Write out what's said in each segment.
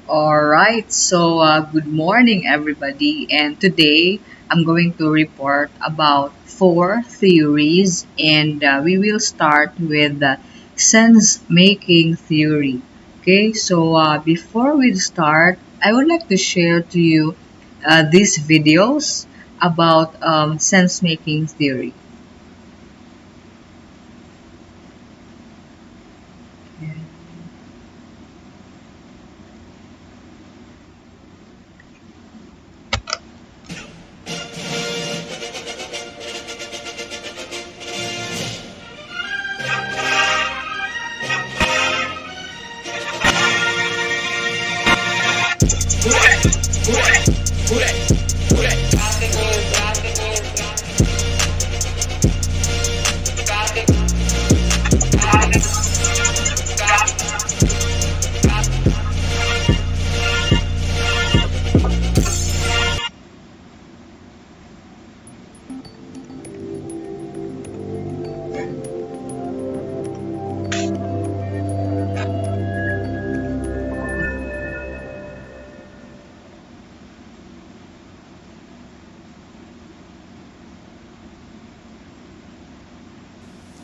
All right, good morning, everybody. And today I'm going to report about four theories, and we will start with the sense making theory. Okay, before we start, I would like to share to you these videos about sense making theory.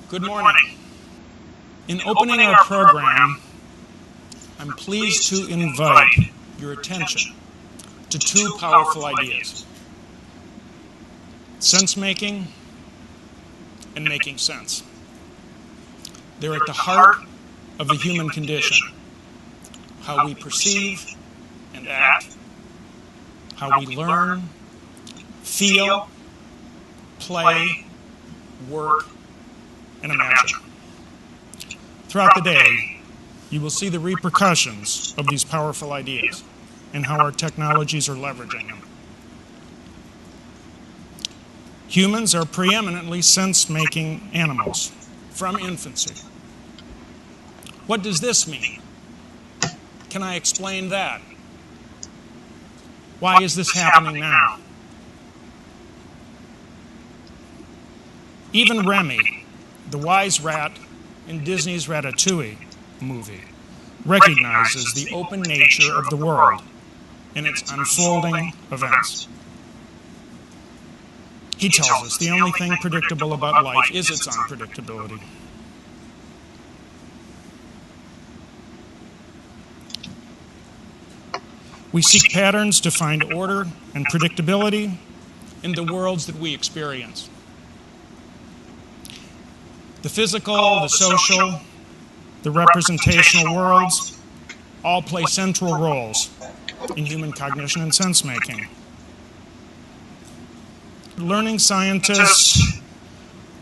Good morning. In opening our program, I'm pleased to invite your attention to two powerful ideas: sense making and making sense. They're at the heart of the human condition: how we perceive and act, how we learn, feel, play, work, and imagine. Throughout the day, you will see the repercussions of these powerful ideas and how our technologies are leveraging them. Humans are preeminently sense-making animals from infancy. What does this mean? Can I explain that? Why is this happening now? Even Remy, the wise rat in Disney's Ratatouille movie, recognizes the open nature of the world and its unfolding events. He tells us the only thing predictable about life is its unpredictability. We seek patterns to find order and predictability in the worlds that we experience. The physical, the social, the representational worlds all play central roles in human cognition and sense-making. Learning scientists,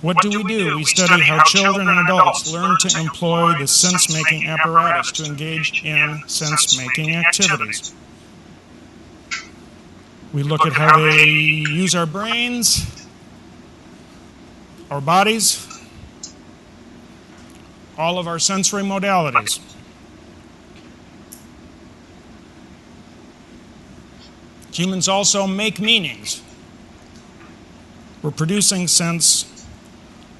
what do? We study how children and adults learn to employ the sense-making apparatus to engage in sense-making activities. We look at how they use our brains, our bodies, all of our sensory modalities. Humans also make meanings. We're producing sense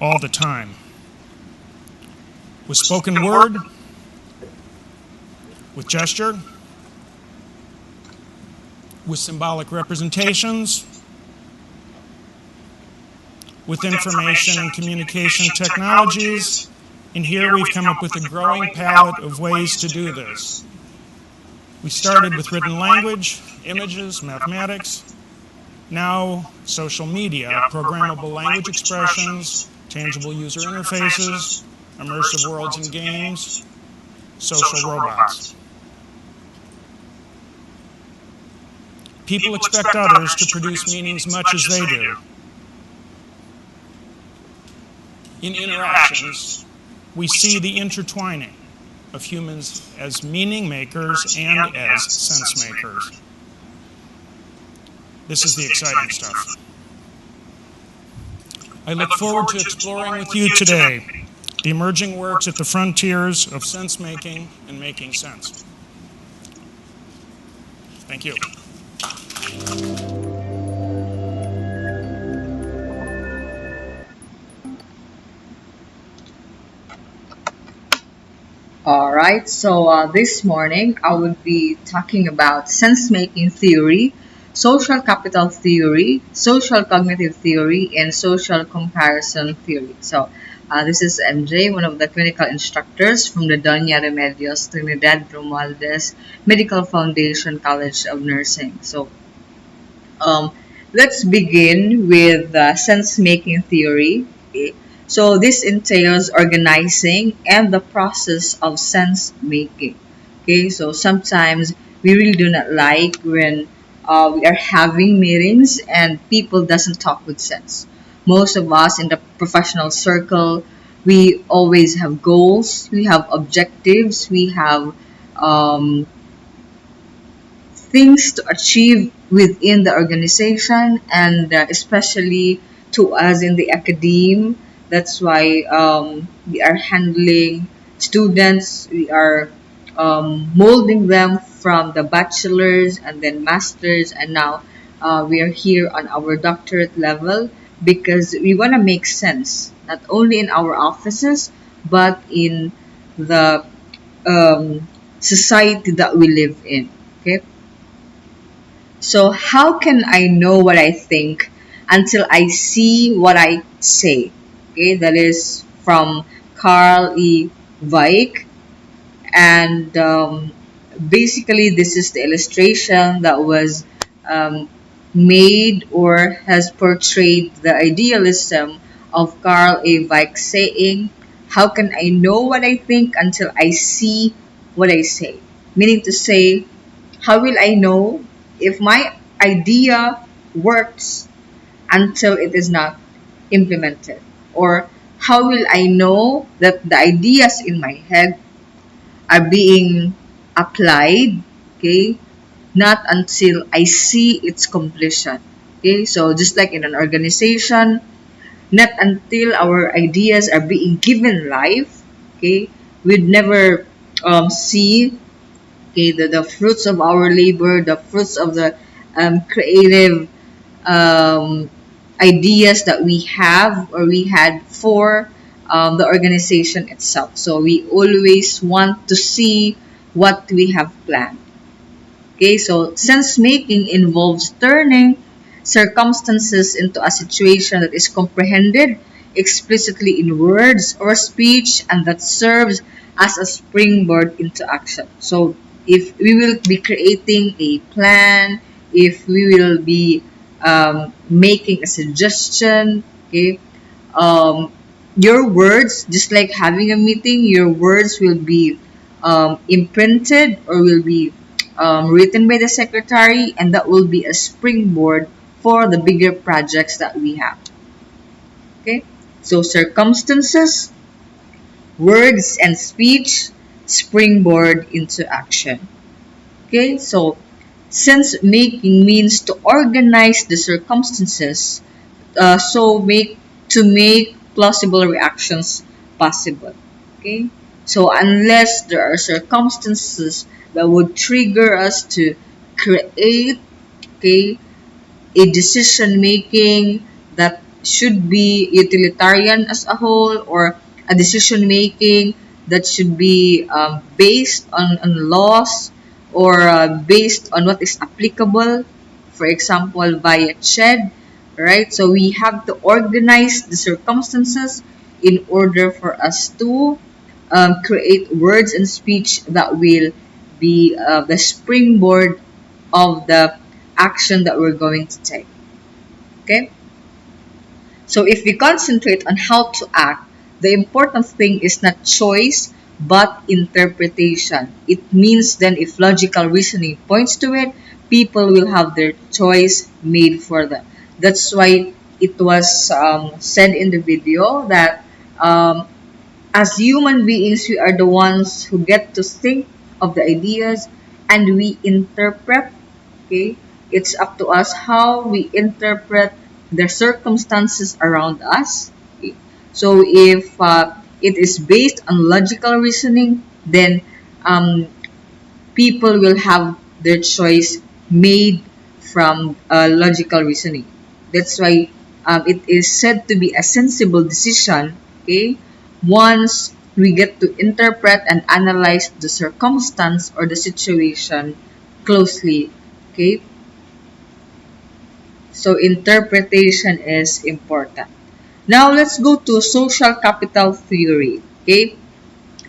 all the time. With spoken word, with gesture, with symbolic representations, with information and communication technologies, and here we've come up with a growing palette of ways to do this. We started with written language, images, mathematics, now social media, programmable language expressions, tangible user interfaces, immersive worlds and games, social robots. People expect others to produce meanings much as they do. In interactions, we see the intertwining of humans as meaning makers and as sense makers. This is the exciting stuff. I look forward to exploring with you today the emerging works at the frontiers of sense making and making sense. Thank you. All right, so this morning I would be talking about sense making theory, social capital theory, social cognitive theory, and social comparison theory. So, this is MJ, one of the clinical instructors from the Doña Remedios Trinidad Romualdez Medical Foundation College of Nursing. So, um, let's begin with sense making theory. Okay. So, this entails organizing and the process of sense making. Okay, so sometimes we really do not like when we are having meetings and people doesn't talk with sense. Most of us in the professional circle, we always have goals, we have objectives, we have um, things to achieve within the organization and especially to us in the academe. That's why we are handling students, we are molding them from the bachelor's and then master's, and now we are here on our doctorate level because we want to make sense not only in our offices but in the society that we live in. Okay, so, how can I know what I think until I see what I say? Okay, that is from Carl E. Weick. And basically, this is the illustration that was um, made or has portrayed the idealism of Carl A. Weick saying, how can I know what I think until I see what I say? Meaning to say, how will I know if my idea works until it is not implemented? Or how will I know that the ideas in my head are being applied? Okay, not until I see its completion. Okay, so just like in an organization, not until our ideas are being given life, okay, we'd never see okay the fruits of our labor, the fruits of the creative um, ideas that we have or we had for the organization itself. So we always want to see what we have planned. Okay, so sense making involves turning circumstances into a situation that is comprehended explicitly in words or speech and that serves as a springboard into action. So, if we will be creating a plan, if we will be making a suggestion, okay, um, your words, just like having a meeting, your words will be imprinted or will be written by the secretary, and that will be a springboard for the bigger projects that we have. Okay, so circumstances, words, and speech springboard into action. Okay, so sense making means to organize the circumstances so make to make plausible reactions possible. Okay, so unless there are circumstances that would trigger us to create, okay, a decision making that should be utilitarian as a whole, or a decision making that should be based on laws or based on what is applicable, for example, via CHED, right? So we have to organize the circumstances in order for us to create words and speech that will be the springboard of the action that we're going to take. Okay? So if we concentrate on how to act, the important thing is not choice but interpretation. It means then if logical reasoning points to it, people will have their choice made for them. That's why it was said in the video that as human beings, we are the ones who get to think of the ideas and we interpret. Okay, it's up to us how we interpret the circumstances around us. Okay? So if it is based on logical reasoning, then um, people will have their choice made from logical reasoning. That's why it is said to be a sensible decision. Okay, once We get to interpret and analyze the circumstance or the situation closely. Okay, so interpretation is important. Now let's go to social capital theory. Okay,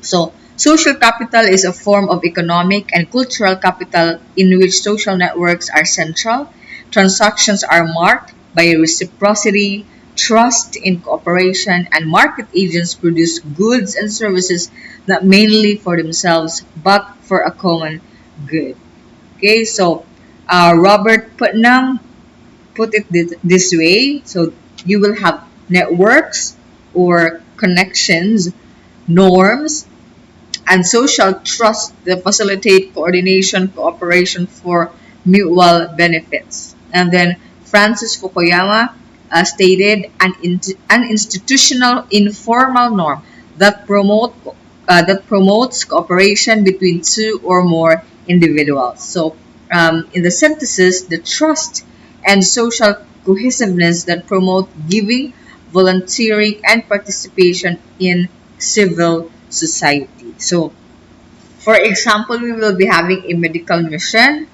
so social capital is a form of economic and cultural capital in which social networks are central. Transactions are marked by reciprocity, trust in cooperation, and market agents produce goods and services not mainly for themselves but for a common good. Okay, so Robert Putnam put it this way. So you will have networks or connections, norms, and social trust that facilitate coordination, cooperation for mutual benefits. And then Francis Fukuyama stated an institutional informal norm that that promotes cooperation between two or more individuals. So, in the synthesis, the trust and social cohesiveness that promote giving, volunteering, and participation in civil society. So, for example, we will be having a medical mission.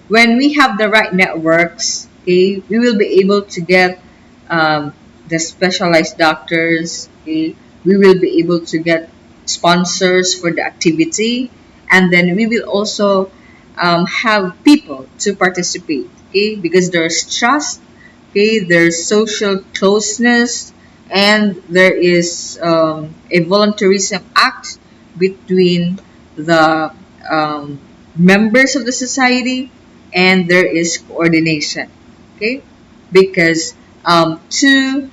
When we have the right networks, okay, we will be able to get the specialized doctors. Okay, we will be able to get sponsors for the activity, and then we will also have people to participate. Okay, because there's trust. Okay, there's social closeness, and there is a voluntarism act between the members of the society, and there is coordination. Okay, because two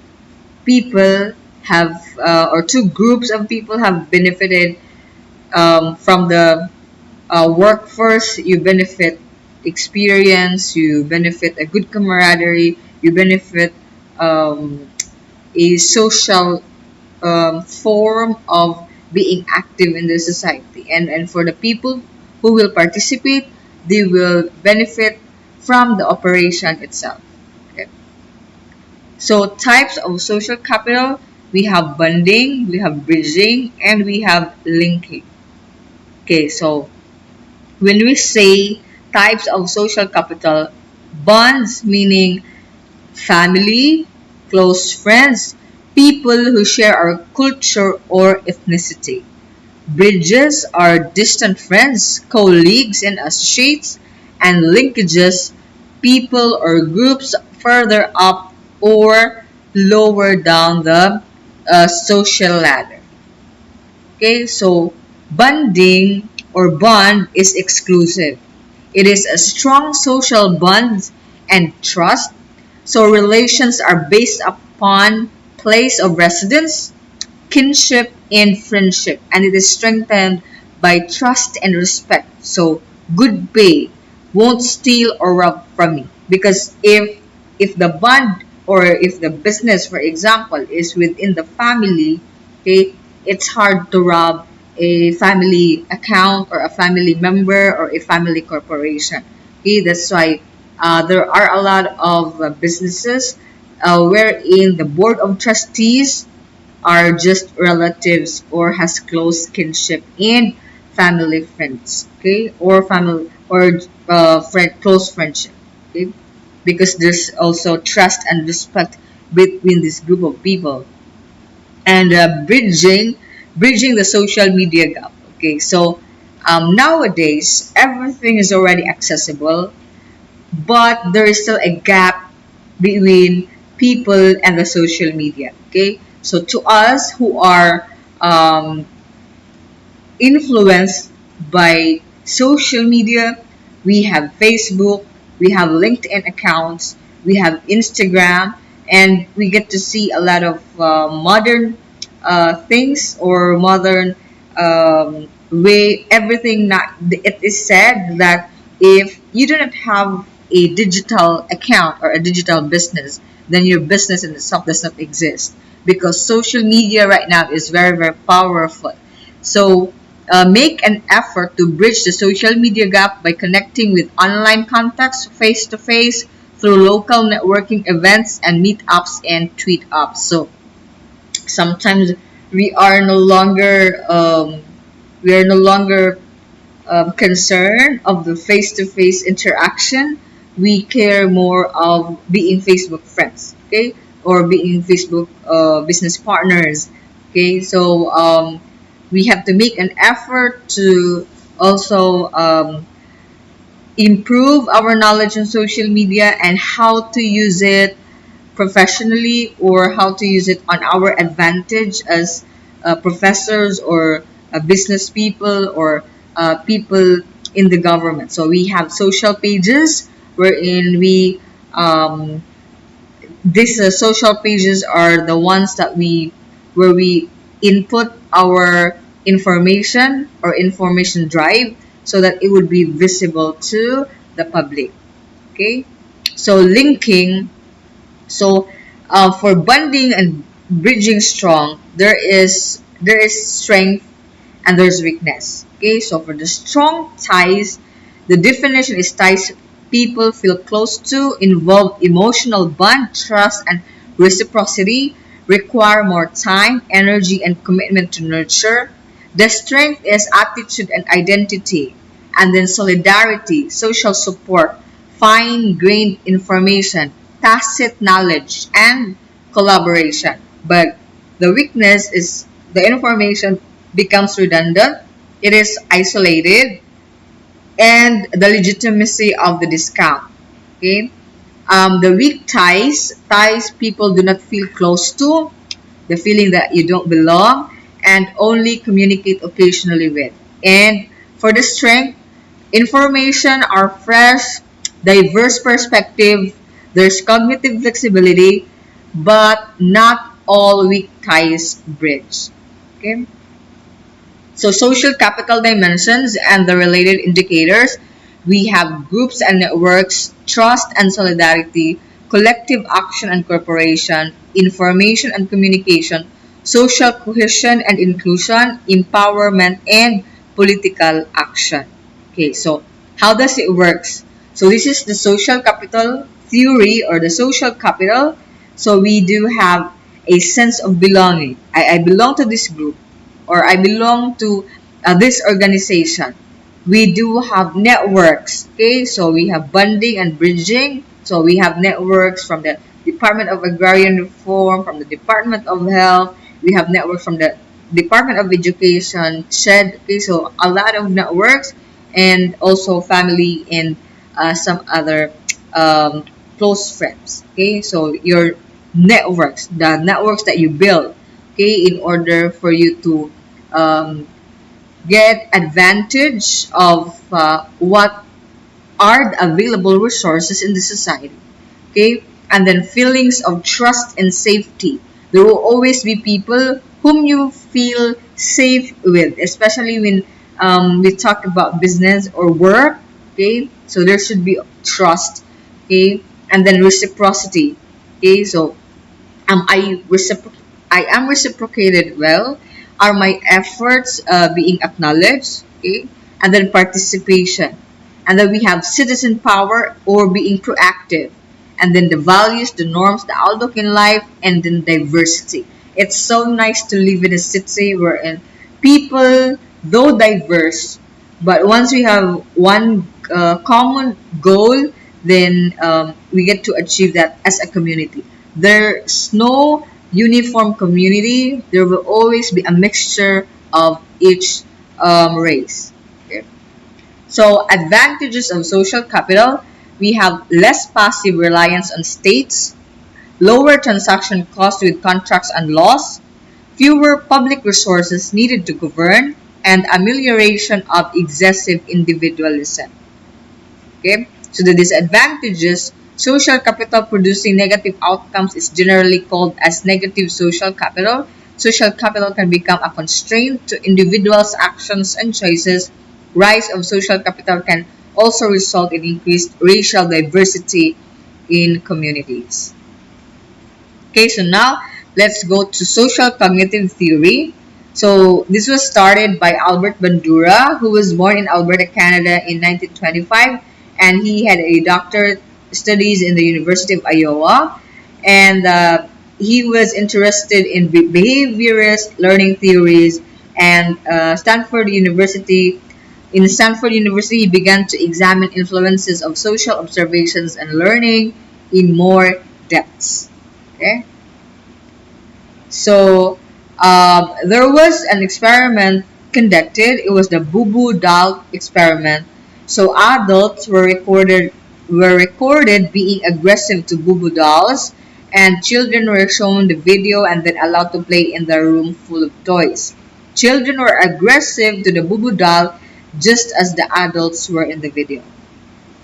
people have or two groups of people have benefited from the workforce. You benefit experience, you benefit a good camaraderie, you benefit um, a social form of being active in the society. And for the people who will participate, they will benefit from the operation itself. Okay. So types of social capital, we have bonding, we have bridging, and we have linking. Okay, so when we say types of social capital, bonds meaning family, close friends, people who share our culture or ethnicity. Bridges are distant friends, colleagues, and associates, and linkages, people or groups further up or lower down the social ladder. Okay, so bonding or bond is exclusive. It is a strong social bond and trust. So relations are based upon place of residence, kinship, and friendship, and it is strengthened by trust and respect. So good pay won't steal or rob from me, because if the bond or if the business, for example, is within the family, okay, it's hard to rob a family account or a family member or a family corporation. Okay, that's why there are a lot of businesses wherein the board of trustees are just relatives or has close kinship and family friends, okay, or family or close friendship, okay, because there's also trust and respect between this group of people. And bridging the social media gap. Okay, so nowadays everything is already accessible, but there is still a gap between people and the social media. Okay, so to us who are um, influenced by social media, we have Facebook, we have LinkedIn accounts, we have Instagram, and we get to see a lot of modern things or modern way everything. Not it is said that if you do not have a digital account or a digital business, then your business in itself does not exist, because social media right now is very very powerful. So make an effort to bridge the social media gap by connecting with online contacts face to face through local networking events and meetups and tweet ups. So sometimes We are no longer concern of the face-to-face interaction. We care more of being Facebook friends, okay, or being Facebook business partners, okay. So we have to make an effort to also improve our knowledge on social media and how to use it professionally, or how to use it on our advantage as professors or business people, or people in the government. So we have social pages wherein we these social pages are the ones that we where we input our information or information drive so that it would be visible to the public. Okay, so linking, so for bonding and bridging strong, there is strength and there's weakness. Okay, so for the strong ties, the definition is ties people feel close to, involve emotional bond, trust, and reciprocity, require more time, energy, and commitment to nurture. The strength is attitude and identity, and then solidarity, social support, fine grained information, tacit knowledge, and collaboration. But the weakness is the information becomes redundant, it is isolated, and the legitimacy of the discount. Okay, the weak ties people do not feel close to, the feeling that you don't belong, and only communicate occasionally with. And for the strength, information are fresh, diverse perspective, there's cognitive flexibility, but not all weak ties bridge. Okay? So social capital dimensions and the related indicators, we have groups and networks, trust and solidarity, collective action and cooperation, information and communication, social cohesion and inclusion, empowerment, and political action. Okay, so how does it works? So this is the social capital theory or the social capital. So we do have a sense of belonging. I belong to this group, or I belong to this organization. We do have networks, okay? So we have bonding and bridging. So we have networks from the Department of Agrarian Reform, from the Department of Health. We have networks from the Department of Education, SHED. Okay, so a lot of networks, and also family and some other um, close friends. Okay, so your networks, the networks that you build, okay, in order for you to um, get advantage of what are the available resources in the society. Okay, and then feelings of trust and safety. There will always be people whom you feel safe with, especially when we talk about business or work. Okay, so there should be trust. Okay, and then reciprocity. Okay, so I am reciprocated well? Are my efforts being acknowledged? Okay, and then participation, and then we have citizen power or being proactive, and then the values, the norms, the outlook in life, and then diversity. It's so nice to live in a city wherein people, though diverse, but once we have one common goal, then we get to achieve that as a community. There's no uniform community. There will always be a mixture of each race. Okay. So advantages of social capital, we have less passive reliance on states, lower transaction costs with contracts and laws, fewer public resources needed to govern, and amelioration of excessive individualism. Okay? So the disadvantages, social capital producing negative outcomes is generally called as negative social capital. Social capital can become a constraint to individuals' actions and choices. Rise of social capital can also result in increased racial diversity in communities. Okay, so now let's go to social cognitive theory. So this was started by Albert Bandura, who was born in Alberta, Canada in 1925, and he had a doctorate studies in the University of Iowa. And he was interested in behaviorist learning theories, and Stanford University, he began to examine influences of social observations and learning in more depths. Okay, so there was an experiment conducted. It was the Boo Boo Doll experiment. So adults were recorded being aggressive to Boo Boo dolls, and children were shown the video and then allowed to play in the room full of toys. Children were aggressive to the Boo Boo doll just as the adults were in the video.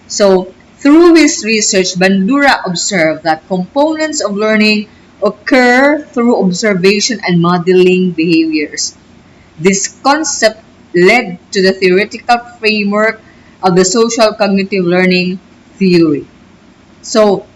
So, through his research, Bandura observed that components of learning occur through observation and modeling behaviors. This concept led to the theoretical framework of the social cognitive learning theory. So,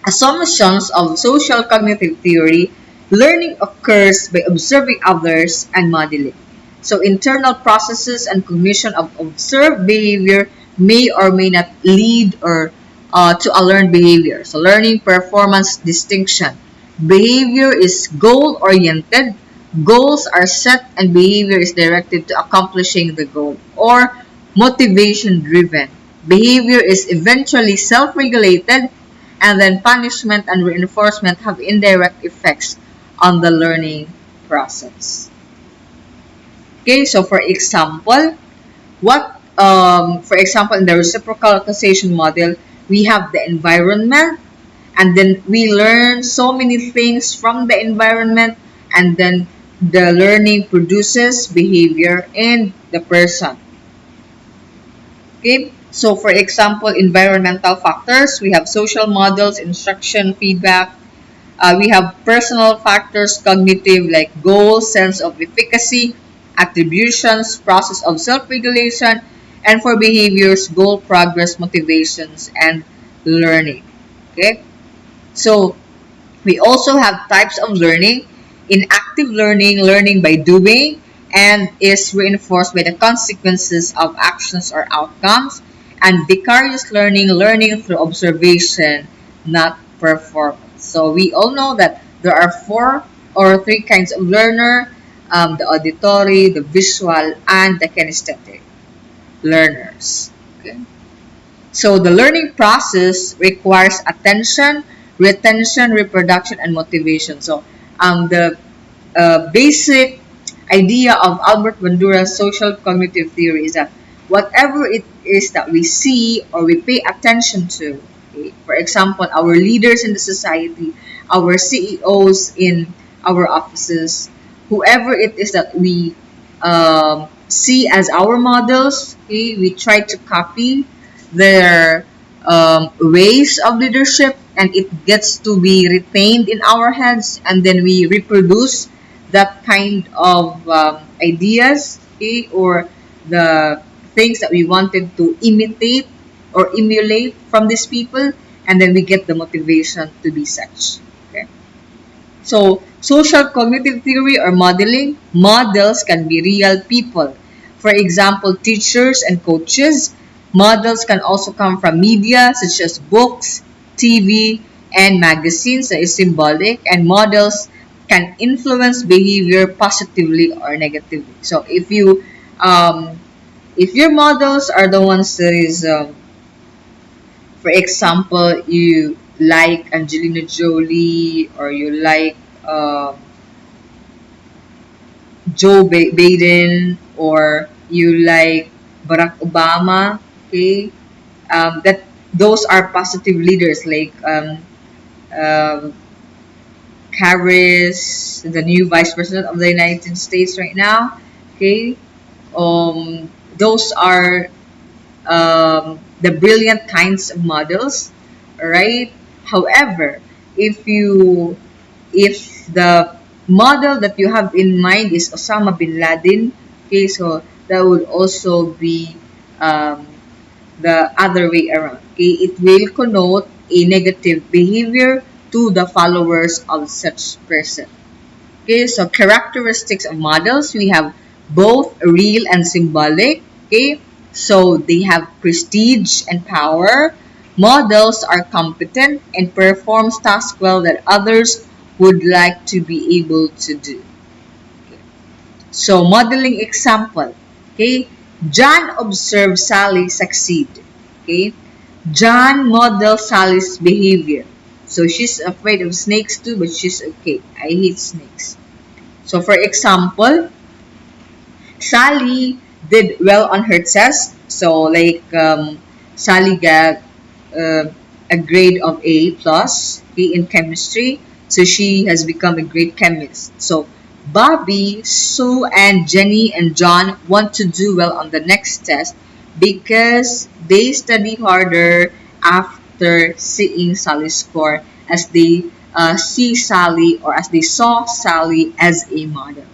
assumptions of social cognitive theory, learning occurs by observing others and modeling. So internal processes and cognition of observed behavior may or may not lead or to a learned behavior. So learning performance distinction. Behavior is goal oriented. Goals are set and behavior is directed to accomplishing the goal, or motivation driven. Behavior is eventually self-regulated, and then punishment and reinforcement have indirect effects on the learning process. Okay, so for example, in the reciprocal causation model, we have the environment, and then we learn so many things from the environment, and then the learning produces behavior in the person. Okay, so for example, environmental factors, we have social models, instruction, feedback. We have personal factors, cognitive, like goals, sense of efficacy, attributions, process of self-regulation, and for behaviors, goal, progress, motivations, and learning. Okay, so we also have types of learning. In active learning, learning by doing and is reinforced by the consequences of actions or outcomes. And vicarious learning, learning through observation, not performance. So we all know that there are four or three kinds of learner, the auditory, the visual, and the kinesthetic learners. Okay? So the learning process requires attention, retention, reproduction, and motivation. So the basic idea of Albert Bandura's social cognitive theory is that whatever it is that we see or we pay attention to, okay, for example, our leaders in the society, our CEOs in our offices, whoever it is that we see as our models, okay, we try to copy their ways of leadership, and it gets to be retained in our heads, and then we reproduce that kind of ideas, okay, or the things that we wanted to imitate or emulate from these people, and then we get the motivation to be such. Okay. So, social cognitive theory or modeling, models can be real people. For example, teachers and coaches. Models can also come from media such as books, TV, and magazines that is symbolic, and models can influence behavior positively or negatively. So if your models are the ones that is for example, you like Angelina Jolie, or you like Biden, or you like Barack Obama, okay, that those are positive leaders like um, Harris, the new Vice President of the United States right now, okay. Those are the brilliant kinds of models, right? However, if you if the model that you have in mind is Osama bin Laden, okay, so that would also be um, the other way around. Okay, it will connote a negative behavior to the followers of such person. Okay, so characteristics of models, we have both real and symbolic. Okay, so they have prestige and power. Models are competent and perform tasks well that others would like to be able to do. So, modeling example. Okay, John observed Sally succeed. Okay, John models Sally's behavior. So she's afraid of snakes too, but she's okay. I hate snakes. So, for example, Sally did well on her test. So, Sally got uh, a grade of A plus in chemistry. So she has become a great chemist. So Bobby, Sue, and Jenny and John want to do well on the next test because they study harder after seeing Sally's score as they see Sally or as they saw Sally as a model.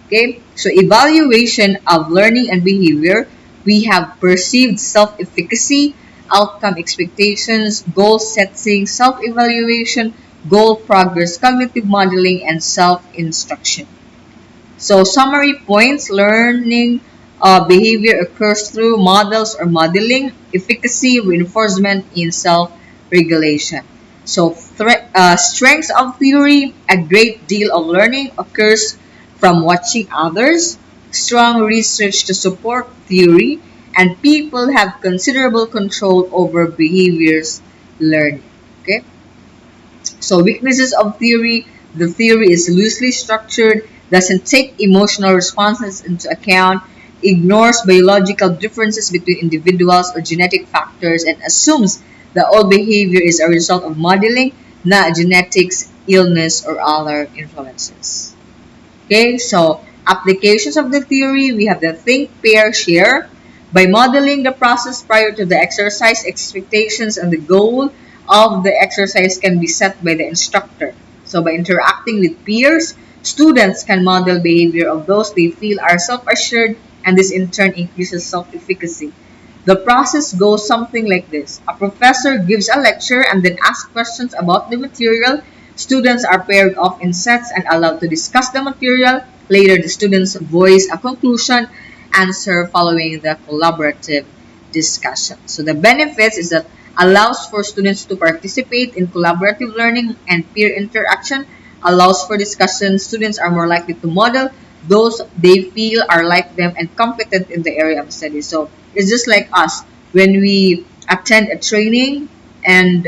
Okay, so evaluation of learning and behavior, we have perceived self-efficacy, outcome expectations, goal setting, self-evaluation, goal progress, cognitive modeling, and self-instruction. So summary points, learning behavior occurs through models or modeling, efficacy, reinforcement in self-regulation. So strengths of theory, a great deal of learning occurs from watching others, strong research to support theory, and people have considerable control over behaviors learning. Okay? So weaknesses of theory, the theory is loosely structured, doesn't take emotional responses into account, ignores biological differences between individuals or genetic factors, and assumes that all behavior is a result of modeling, not genetics, illness, or other influences. Okay, so applications of the theory, we have the think, pair, share. By modeling the process prior to the exercise, expectations and the goal of the exercise can be set by the instructor. So by interacting with peers, students can model behavior of those they feel are self-assured, and this in turn increases self-efficacy. The process goes something like this. A professor gives a lecture and then asks questions about the material. Students are paired off in sets and allowed to discuss the material. Later, the students voice a conclusion answer following the collaborative discussion. So the benefits is that allows for students to participate in collaborative learning and peer interaction, allows for discussion. Students are more likely to model those they feel are like them and competent in the area of study. So it's just like us when we attend a training and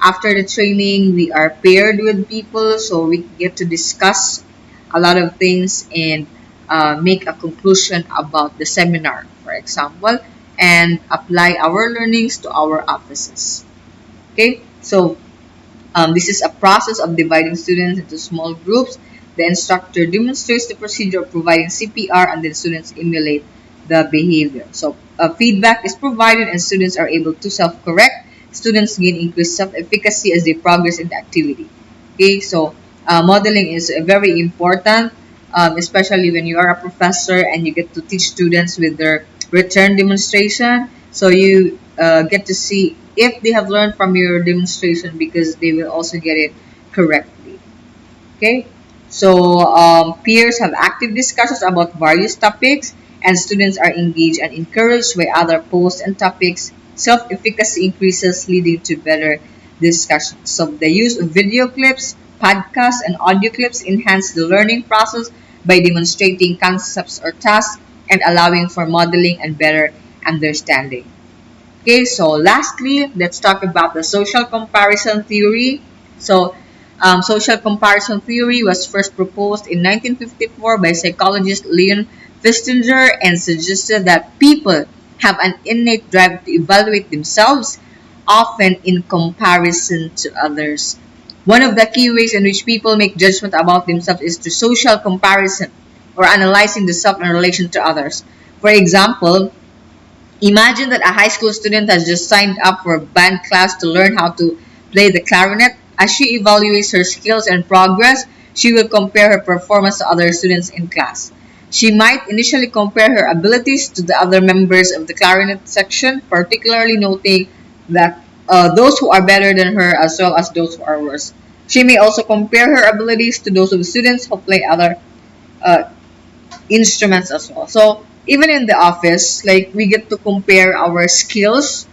after the training we are paired with people, so we get to discuss a lot of things and make a conclusion about the seminar, for example, and apply our learnings to our offices. Okay, so this is a process of dividing students into small groups. The instructor demonstrates the procedure of providing CPR and then students emulate the behavior. So feedback is provided and students are able to self-correct. Students gain increased self-efficacy as they progress in the activity. Okay, so modeling is very important, especially when you are a professor and you get to teach students with their return demonstration. So you get to see if they have learned from your demonstration because they will also get it correctly. Okay, so peers have active discussions about various topics, and students are engaged and encouraged by other posts and topics. Self-efficacy increases, leading to better discussions. So the use of video clips, podcasts, and audio clips enhance the learning process by demonstrating concepts or tasks and allowing for modeling and better understanding. Okay, so lastly, let's talk about the social comparison theory. So, social comparison theory was first proposed in 1954 by psychologist Leon Festinger and suggested that people have an innate drive to evaluate themselves, often in comparison to others. One of the key ways in which people make judgment about themselves is through social comparison or analyzing the self in relation to others. For example, imagine that a high school student has just signed up for a band class to learn how to play the clarinet. As she evaluates her skills and progress, she will compare her performance to other students in class. She might initially compare her abilities to the other members of the clarinet section, particularly noting that those who are better than her as well as those who are worse. She may also compare her abilities to those of the students who play other uh, instruments as well. So even in the office, like we get to compare our skills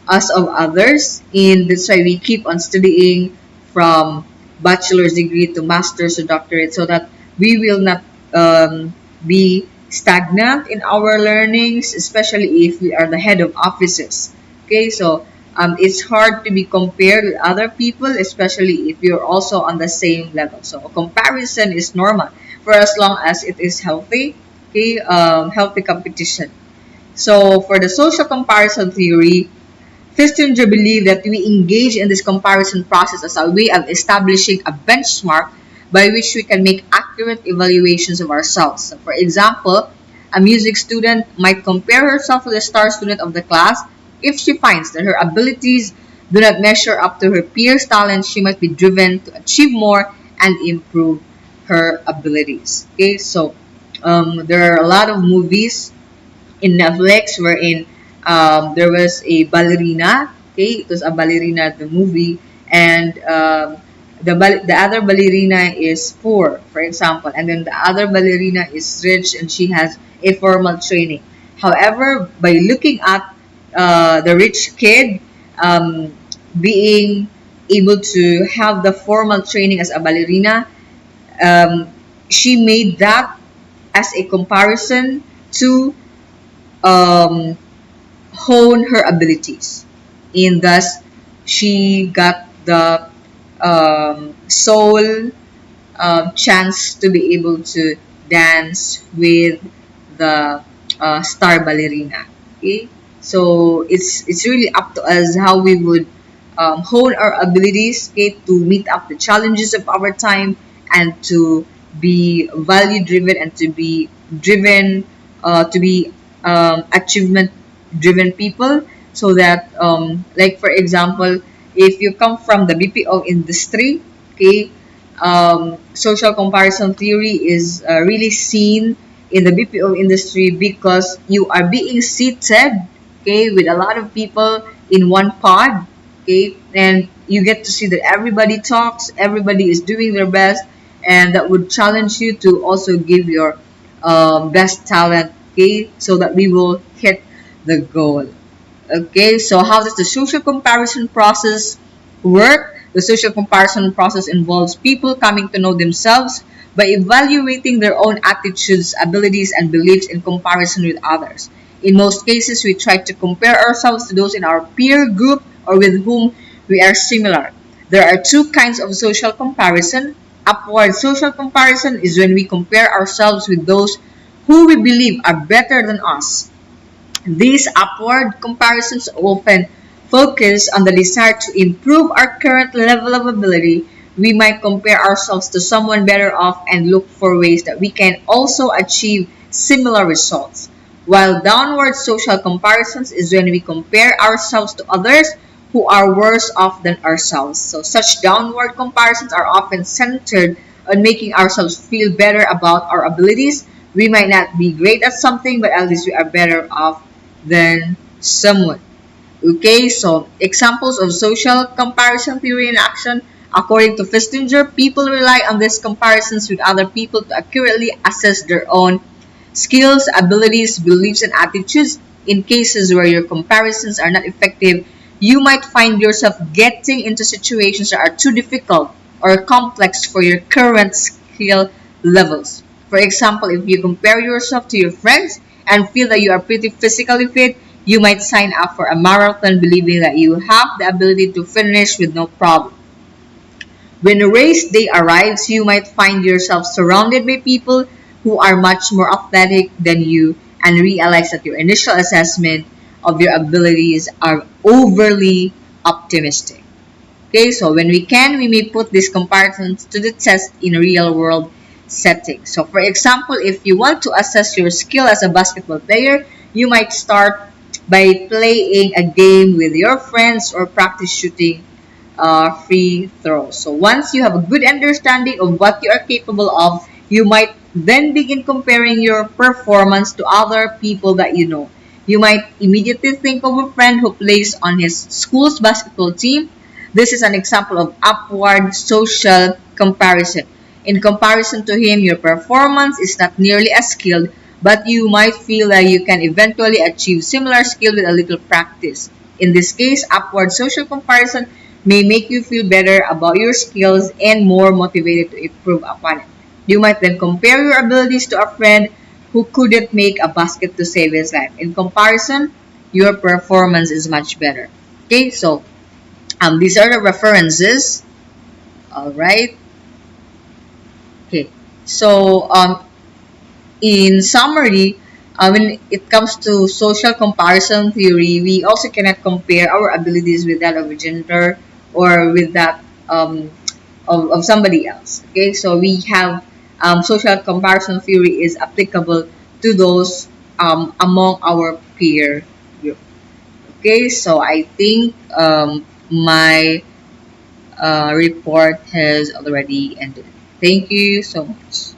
as of others, and that's why we keep on studying from bachelor's degree to master's to doctorate, so that we will not be stagnant in our learnings, especially if we are the head of offices. Okay, so it's hard to be compared with other people, especially if you're also on the same level. So comparison is normal for as long as it is healthy. Okay, healthy competition. So for the social comparison theory, Kissinger believed that we engage in this comparison process as a way of establishing a benchmark by which we can make accurate evaluations of ourselves. So for example, a music student might compare herself to the star student of the class. If she finds that her abilities do not measure up to her peers' talents, she might be driven to achieve more and improve her abilities. Okay, so there are a lot of movies in Netflix wherein there was a ballerina. Okay, it was a ballerina the movie, and the other ballerina is poor, for example, and then the other ballerina is rich and she has a formal training. However, by looking at the rich kid um, being able to have the formal training as a ballerina, um, she made that as a comparison to um, hone her abilities, and thus she got the sole chance to be able to dance with the star ballerina. Okay, so it's really up to us how we would hone our abilities, okay, to meet up the challenges of our time and to be value driven and to be driven to be achievement driven people, so that like for example, if you come from the BPO industry, okay, social comparison theory is really seen in the BPO industry because you are being seated, okay, with a lot of people in one pod, okay, and you get to see that everybody talks, everybody is doing their best, and that would challenge you to also give your best talent, okay, so that we will hit the goal. Okay, so how does the social comparison process work? The social comparison process involves people coming to know themselves by evaluating their own attitudes, abilities, and beliefs in comparison with others. In most cases, we try to compare ourselves to those in our peer group or with whom we are similar. There are two kinds of social comparison. Upward social comparison is when we compare ourselves with those who we believe are better than us. These upward comparisons often focus on the desire to improve our current level of ability. We might compare ourselves to someone better off and look for ways that we can also achieve similar results. While downward social comparisons is when we compare ourselves to others who are worse off than ourselves. So such downward comparisons are often centered on making ourselves feel better about our abilities. We might not be great at something, but at least we are better off than someone. Okay, so examples of social comparison theory in action. According to Fistinger, people rely on these comparisons with other people to accurately assess their own skills, abilities, beliefs, and attitudes. In cases where your comparisons are not effective, you might find yourself getting into situations that are too difficult or complex for your current skill levels. For example, if you compare yourself to your friends and feel that you are pretty physically fit, you might sign up for a marathon believing that you have the ability to finish with no problem. When race day arrives, you might find yourself surrounded by people who are much more athletic than you and realize that your initial assessment of your abilities are overly optimistic. Okay, so when we can, we may put these comparisons to the test in a real world setting. So, for example, if you want to assess your skill as a basketball player, you might start by playing a game with your friends or practice shooting free throws. So once you have a good understanding of what you are capable of, you might then begin comparing your performance to other people that you know. You might immediately think of a friend who plays on his school's basketball team. This is an example of upward social comparison. In comparison to him, your performance is not nearly as skilled, but you might feel that you can eventually achieve similar skill with a little practice. In this case, upward social comparison may make you feel better about your skills and more motivated to improve upon it. You might then compare your abilities to a friend who couldn't make a basket to save his life. In comparison, your performance is much better. Okay, so these are the references. All right. Okay. So in summary, when it comes to social comparison theory, we also cannot compare our abilities with that of a gender or with that of somebody else. Okay, so we have social comparison theory is applicable to those among our peer group. Okay, so I think my report has already ended. Thank you so much.